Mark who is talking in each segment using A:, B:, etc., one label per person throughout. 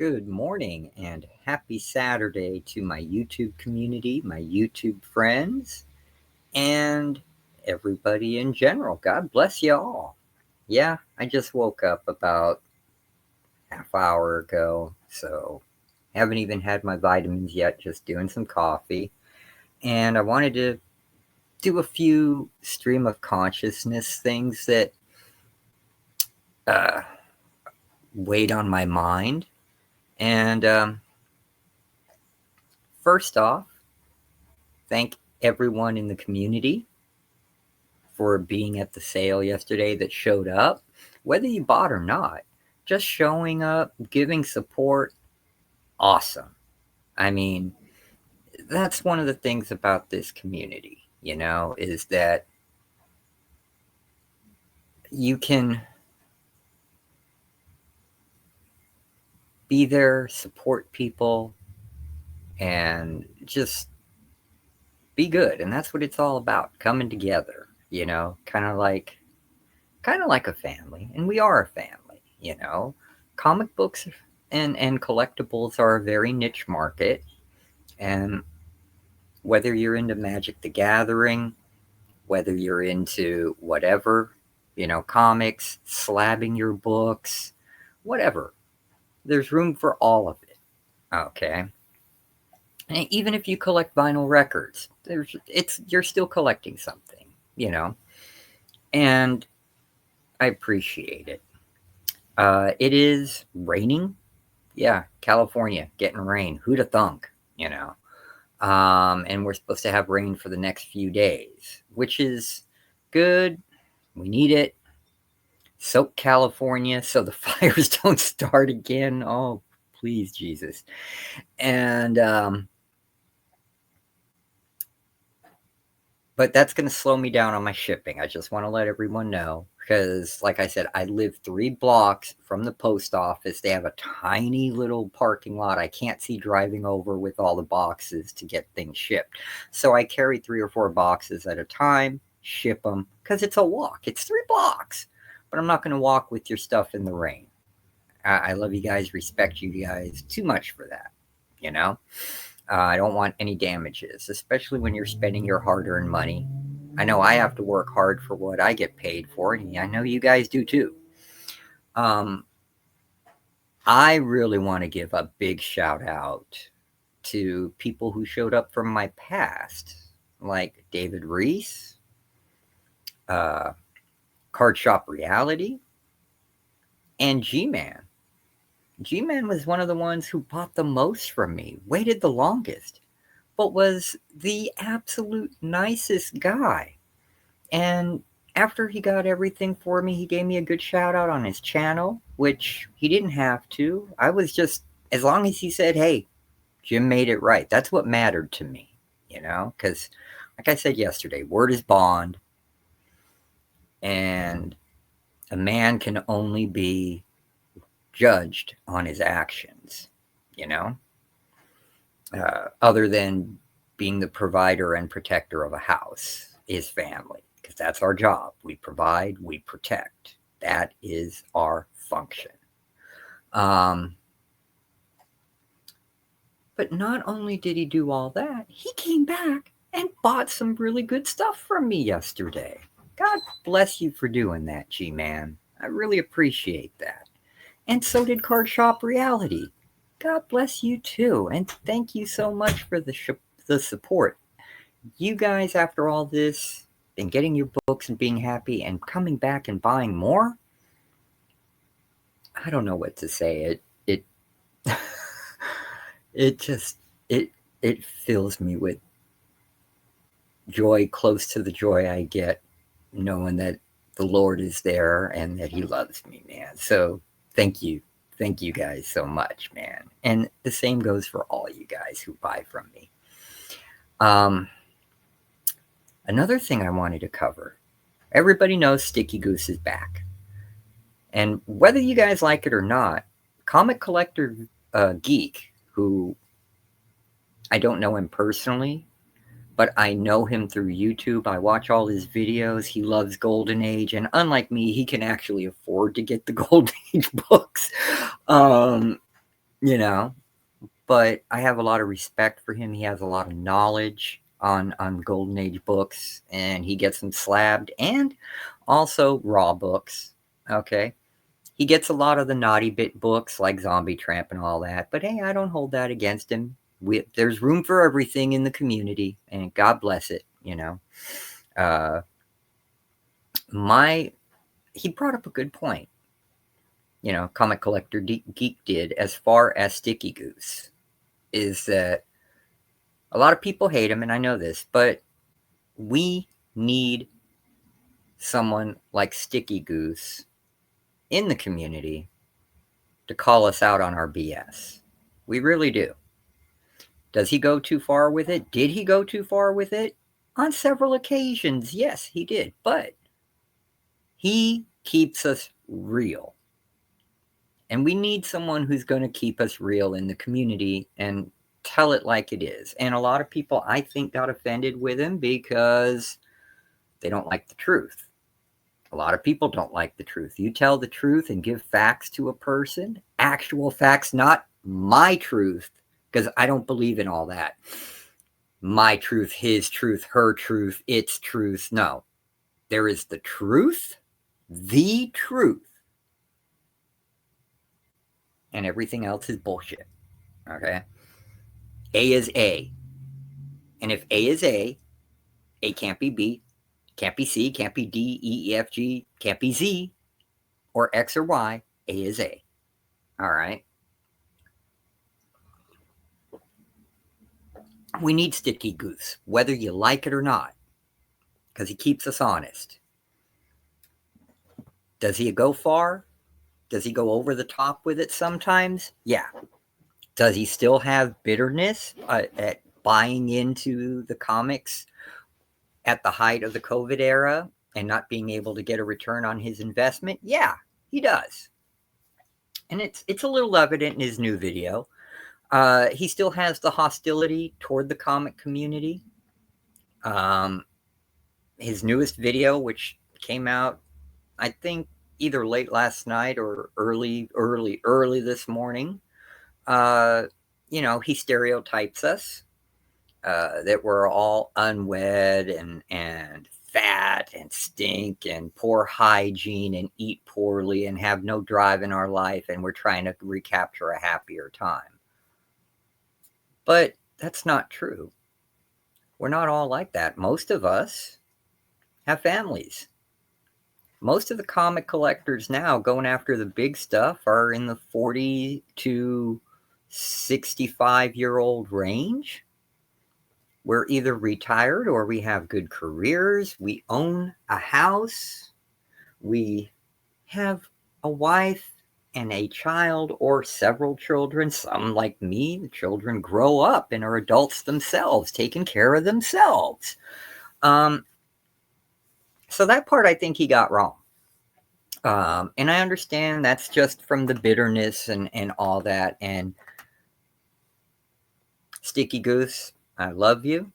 A: Good morning and happy Saturday to my YouTube community, my YouTube friends, and everybody in general. God bless you all. Yeah, I just woke up about half hour ago, so haven't even had my vitamins yet, just doing some coffee. And I wanted to do a few stream of consciousness things that uh, weighed on my mind. And first off, thank everyone in the community for being at the sale yesterday that showed up, whether you bought or not. Just showing up, giving support, awesome. I mean, that's one of the things about this community, is that you can be there, support people, and just be good. And that's what it's all about, coming together, kind of like a family. And we are a family. Comic books and collectibles are a very niche market. And whether you're into Magic the Gathering, whether you're into whatever, comics, slabbing your books, whatever, there's room for all of it. Okay. And even if you collect vinyl records, you're still collecting something. And I appreciate it. It is raining. Yeah, California getting rain. Who'd have thunk? And we're supposed to have rain for the next few days, which is good. We need it. Soak California so the fires don't start again. Oh, please, Jesus. And but that's going to slow me down on my shipping. I just want to let everyone know, because like I said, I live 3 blocks from the post office. They have a tiny little parking lot I can't see driving over with all the boxes to get things shipped. So I carry 3 or 4 boxes at a time, ship them, because it's a walk. It's 3 blocks. But I'm not going to walk with your stuff in the rain. I love you guys, respect you guys too much for that. I don't want any damages, especially when you're spending your hard-earned money. I know I have to work hard for what I get paid for, and I know you guys do too. I really want to give a big shout out to people who showed up from my past, like David Reese, Card Shop Reality, and G-Man. G-Man was one of the ones who bought the most from me, waited the longest, but was the absolute nicest guy. And after he got everything for me, he gave me a good shout out on his channel, which he didn't have to. I was just, as long as he said, hey, Jim made it right. That's what mattered to me, because like I said yesterday, word is bond. And a man can only be judged on his actions, other than being the provider and protector of a house, his family, because that's our job. We provide, we protect. That is our function. But not only did he do all that, he came back and bought some really good stuff from me yesterday. God bless you for doing that, G-Man. I really appreciate that. And so did Card Shop Reality. God bless you too. And thank you so much for the support. You guys, after all this, and getting your books and being happy and coming back and buying more, I don't know what to say. It it fills me with joy, close to the joy I get knowing that the Lord is there and that he loves me, man. So thank you guys so much, man. And the same goes for all you guys who buy from me. Another thing I wanted to cover, everybody knows Sticky Goose is back, and whether you guys like it or not, Comic Collector Geek, who I don't know him personally, but I know him through YouTube. I watch all his videos. He loves Golden Age, and unlike me, he can actually afford to get the Golden Age books. you know, but I have a lot of respect for him. He has a lot of knowledge on Golden Age books, and he gets them slabbed and also raw books. Okay. He gets a lot of the naughty bit books like Zombie Tramp and all that, but hey, I don't hold that against him. There's room for everything in the community, and God bless it, you know. Uh, my He brought up a good point, you know, Comic Collector Geek did, as far as Sticky Goose, is that a lot of people hate him, and I know this, but we need someone like Sticky Goose in the community to call us out on our BS. We really do. Does he go too far with it? Did he go too far with it? On several occasions, yes, he did. But he keeps us real. And we need someone who's going to keep us real in the community and tell it like it is. And a lot of people, I think, got offended with him because they don't like the truth. A lot of people don't like the truth. You tell the truth and give facts to a person, actual facts, not my truth, because I don't believe in all that. My truth, his truth, her truth, its truth. No. There is the truth, and everything else is bullshit. Okay? A is A. And if A is A can't be B, can't be C, can't be D, E, F, G, can't be Z, or X or Y. A is A. All right? We need Sticky Goose, whether you like it or not, because he keeps us honest. Does he go far? Does he go over the top with it sometimes? Yeah. Does he still have bitterness at buying into the comics at the height of the COVID era and not being able to get a return on his investment? Yeah, he does. And it's a little evident in his new video. He still has the hostility toward the comic community. His newest video, which came out, I think, either late last night or early this morning, you know, he stereotypes us, that we're all unwed and fat and stink and poor hygiene and eat poorly and have no drive in our life, and we're trying to recapture a happier time. But that's not true. We're not all like that. Most of us have families. Most of the comic collectors now going after the big stuff are in the 40 to 65-year-old range. We're either retired or we have good careers. We own a house. We have a wife and a child or several children. Some, like me, the children grow up and are adults themselves, taking care of themselves. So that part I think he got wrong. And I understand that's just from the bitterness and all that. And Sticky Goose, I love you.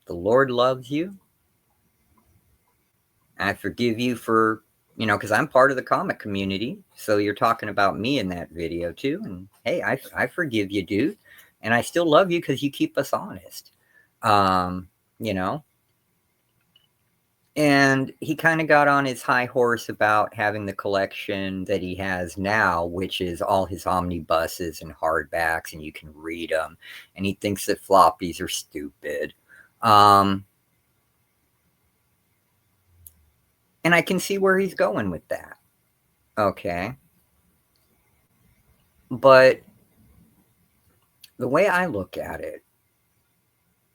A: The Lord loves you. I forgive you for, you know, because I'm part of the comic community. So you're talking about me in that video too. And hey, I forgive you, dude. And I still love you because you keep us honest. You know, and he kind of got on his high horse about having the collection that he has now, which is all his omnibuses and hardbacks, and you can read them. And he thinks that floppies are stupid. And I can see where he's going with that. Okay. But the way I look at it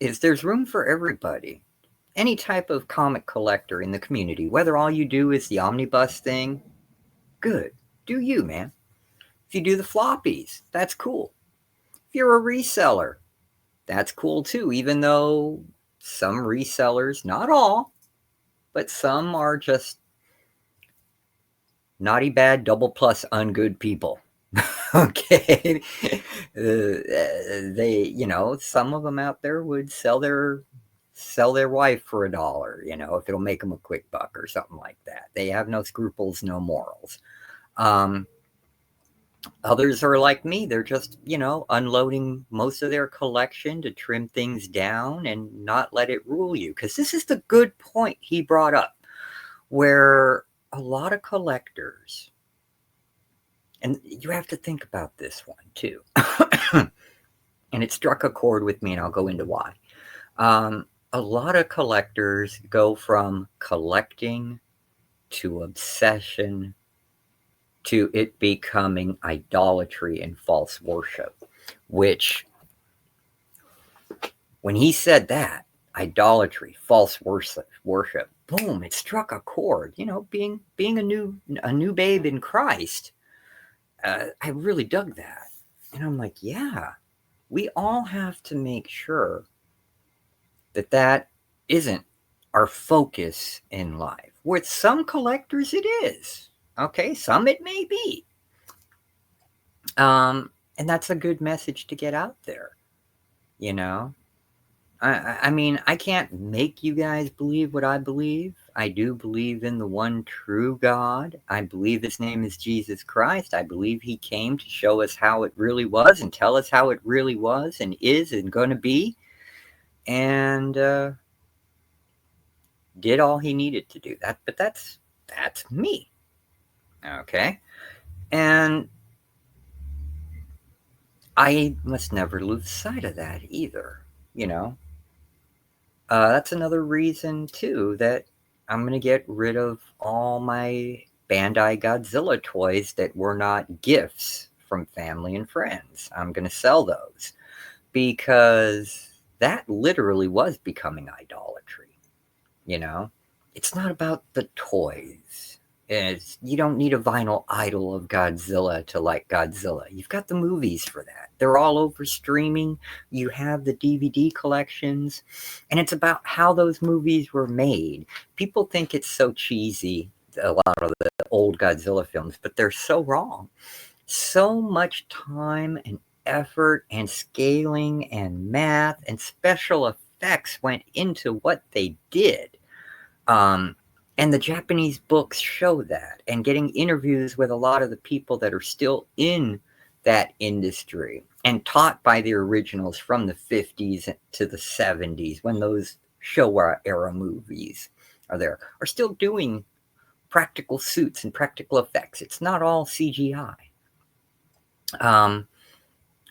A: is there's room for everybody. Any type of comic collector in the community, whether all you do is the omnibus thing, good. Do you, man. If you do the floppies, that's cool. If you're a reseller, that's cool too, even though some resellers, not all, but some are just naughty, bad, double plus ungood people. Okay. They, you know, some of them out there would sell their wife for $1, you know, if it'll make them a quick buck or something like that. They have no scruples, no morals. Others are like me. They're just, unloading most of their collection to trim things down and not let it rule you. Because this is the good point he brought up, where a lot of collectors, and you have to think about this one too, and it struck a chord with me, and I'll go into why. A lot of collectors go from collecting to obsession to it becoming idolatry and false worship, which, when he said that, idolatry, false worship, boom, it struck a chord. Being a new babe in Christ, I really dug that. And I'm like, yeah, we all have to make sure that isn't our focus in life. With some collectors, it is. Okay, some it may be. And that's a good message to get out there. You know, I mean, I can't make you guys believe what I believe. I do believe in the one true God. I believe his name is Jesus Christ. I believe he came to show us how it really was and tell us how it really was and is and going to be. And did all he needed to do that. But that's me. Okay. And I must never lose sight of that either. You know, that's another reason too that I'm gonna get rid of all my Bandai Godzilla toys that were not gifts from family and friends. I'm gonna sell those because that literally was becoming idolatry. You know, it's not about the toys. You don't need a vinyl idol of Godzilla to like Godzilla. You've got the movies for that. They're all over streaming. You have the DVD collections, and it's about how those movies were made. People think it's so cheesy, a lot of the old Godzilla films, but they're so wrong. So much time and effort and scaling and math and special effects went into what they did. Um, and the Japanese books show that, and getting interviews with a lot of the people that are still in that industry and taught by the originals from the 50s to the 70s, when those Showa era movies are still doing practical suits and practical effects. It's not all CGI.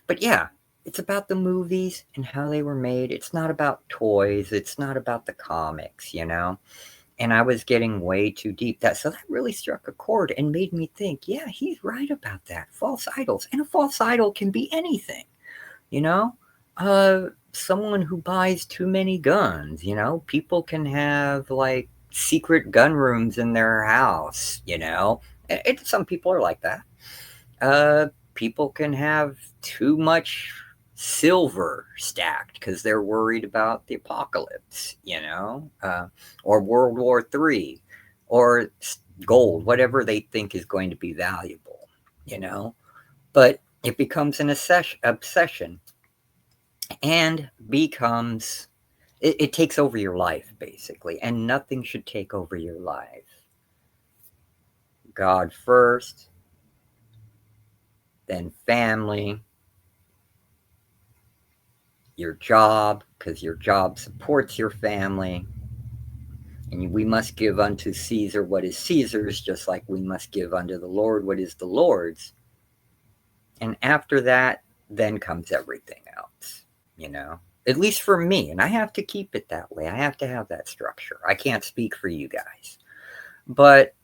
A: But yeah, it's about the movies and how they were made. It's not about toys. It's not about the comics, And I was getting way too deep. So that really struck a chord and made me think, yeah, he's right about that. False idols. And a false idol can be anything, you know? Someone who buys too many guns, People can have, like, secret gun rooms in their house, Some people are like that. People can have too much silver stacked because they're worried about the apocalypse, or World War III, or gold, whatever they think is going to be valuable, But it becomes an obsession and becomes, it takes over your life, basically, and nothing should take over your life. God first, then family, your job, because your job supports your family. And we must give unto Caesar what is Caesar's, just like we must give unto the Lord what is the Lord's. And after that, then comes everything else, At least for me. And I have to keep it that way. I have to have that structure. I can't speak for you guys. But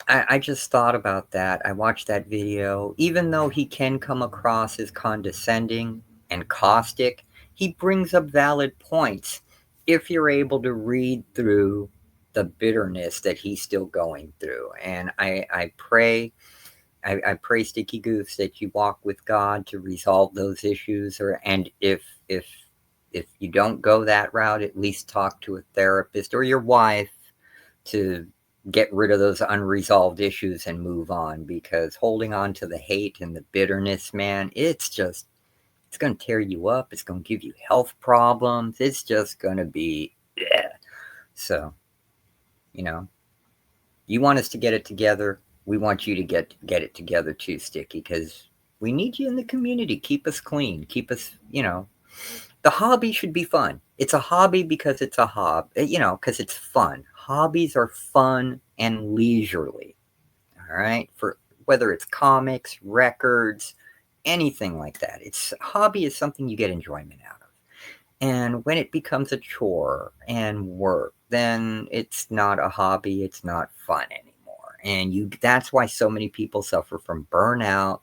A: I just thought about that. I watched that video. Even though he can come across as condescending and caustic, he brings up valid points if you're able to read through the bitterness that he's still going through. And I pray, Sticky Goose, that you walk with God to resolve those issues. And if you don't go that route, at least talk to a therapist or your wife to get rid of those unresolved issues and move on, because holding on to the hate and the bitterness, man, it's going to tear you up. It's going to give you health problems. It's just going to be, yeah. So, you want us to get it together, we want you to get it together too, Sticky, because we need you in the community. Keep us clean. Keep us, the hobby should be fun. It's a hobby because it's a hobby, because it's fun. Hobbies are fun and leisurely. All right. For whether it's comics, records, anything like that. Hobby is something you get enjoyment out of. And when it becomes a chore and work, then it's not a hobby. It's not fun anymore. And that's why so many people suffer from burnout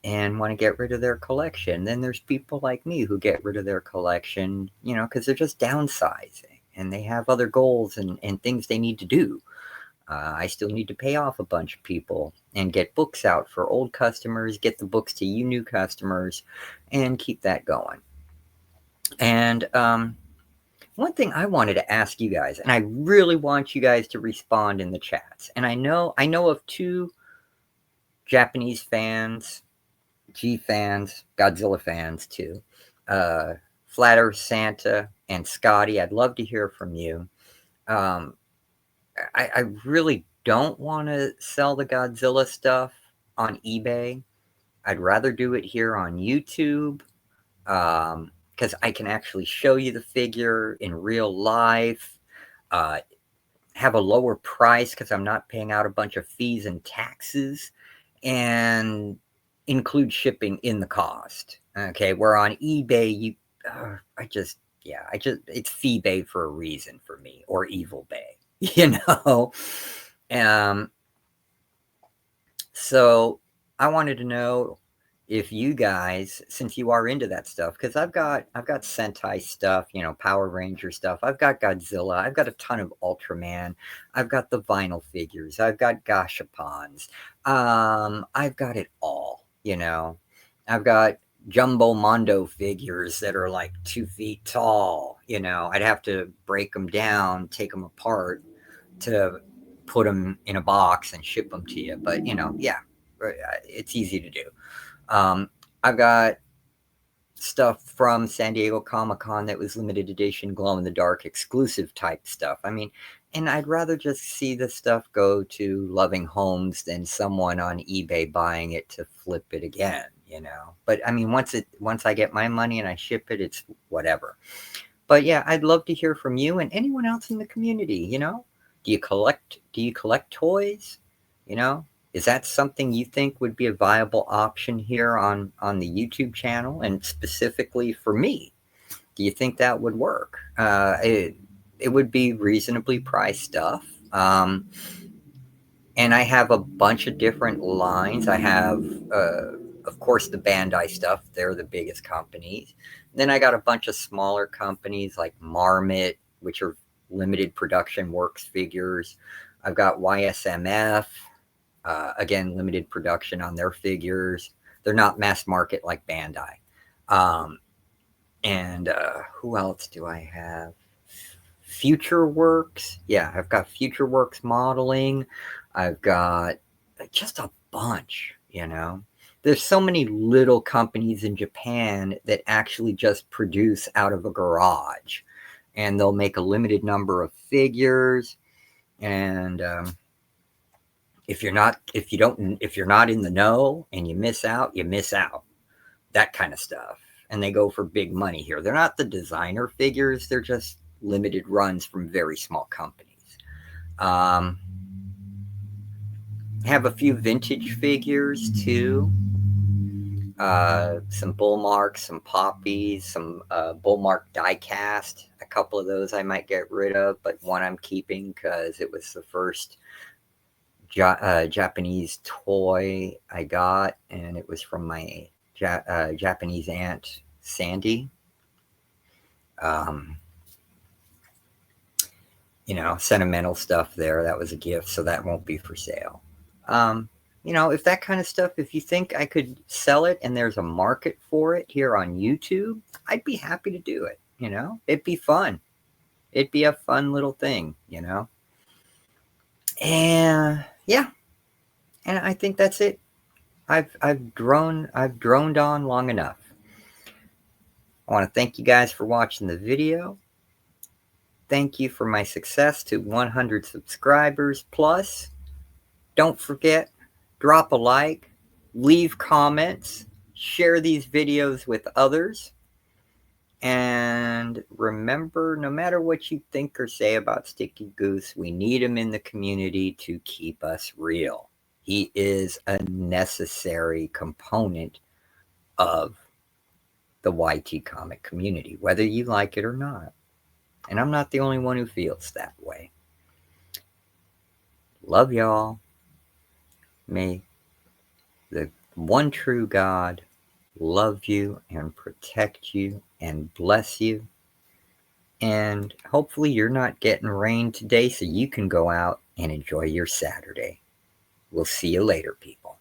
A: and want to get rid of their collection. Then there's people like me who get rid of their collection, because they're just downsizing and they have other goals and things they need to do. I still need to pay off a bunch of people and get books out for old customers, get the books to you new customers, and keep that going. And one thing I wanted to ask you guys, and I really want you guys to respond in the chats. And I know of two Japanese fans, G fans, Godzilla fans too. Flat Earth Santa and Scotty, I'd love to hear from you. I really don't want to sell the Godzilla stuff on eBay. I'd rather do it here on YouTube, because I can actually show you the figure in real life, have a lower price because I'm not paying out a bunch of fees and taxes, and include shipping in the cost. Okay, where on eBay, it's fee bay for a reason for me, or evil bay, So I wanted to know if you guys, since you are into that stuff, because I've got Sentai stuff, Power Ranger stuff. I've got Godzilla. I've got a ton of Ultraman. I've got the vinyl figures. I've got Gashapons. I've got it all. I've got Jumbo Mondo figures that are like 2 feet tall. I'd have to break them down, take them apart to put them in a box and ship them to you. But yeah, it's easy to do. I've got stuff from San Diego Comic-Con that was limited edition, glow-in-the-dark, exclusive type stuff. And I'd rather just see the stuff go to loving homes than someone on eBay buying it to flip it again, But once I get my money and I ship it, it's whatever. But yeah, I'd love to hear from you and anyone else in the community, Do you collect toys? Is that something you think would be a viable option here on the YouTube channel, and specifically for me? Do you think that would work? It would be reasonably priced stuff. And I have a bunch of different lines. I have, of course, the Bandai stuff. They're the biggest companies. Then I got a bunch of smaller companies like Marmot, which are limited production works figures. I've got YSMF. Again, limited production on their figures. They're not mass market like Bandai. And who else do I have? Future Works. Yeah, I've got Future Works modeling. I've got just a bunch, There's so many little companies in Japan that actually just produce out of a garage. And they'll make a limited number of figures. And if you're not in the know and you miss out, that kind of stuff. And they go for big money here. They're not the designer figures. They're just limited runs from very small companies. Have a few vintage figures too. Some Bullmarks, some Poppies, some Bullmark die cast. A couple of those I might get rid of, but one I'm keeping because it was the first Japanese toy I got, and it was from my Japanese aunt Sandy. Sentimental stuff there. That was a gift, so that won't be for sale. If that kind of stuff, if you think I could sell it and there's a market for it here on YouTube, I'd be happy to do it. It'd be fun. It'd be a fun little thing, And yeah. And I think that's it. I've droned on long enough. I want to thank you guys for watching the video. Thank you for my success to 100 subscribers plus. Don't forget, drop a like, leave comments, share these videos with others, and remember, no matter what you think or say about Sticky Goose, we need him in the community to keep us real. He is a necessary component of the YT comic community, whether you like it or not. And I'm not the only one who feels that way. Love y'all. May the one true God love you and protect you and bless you. And hopefully you're not getting rain today so you can go out and enjoy your Saturday. We'll see you later, people.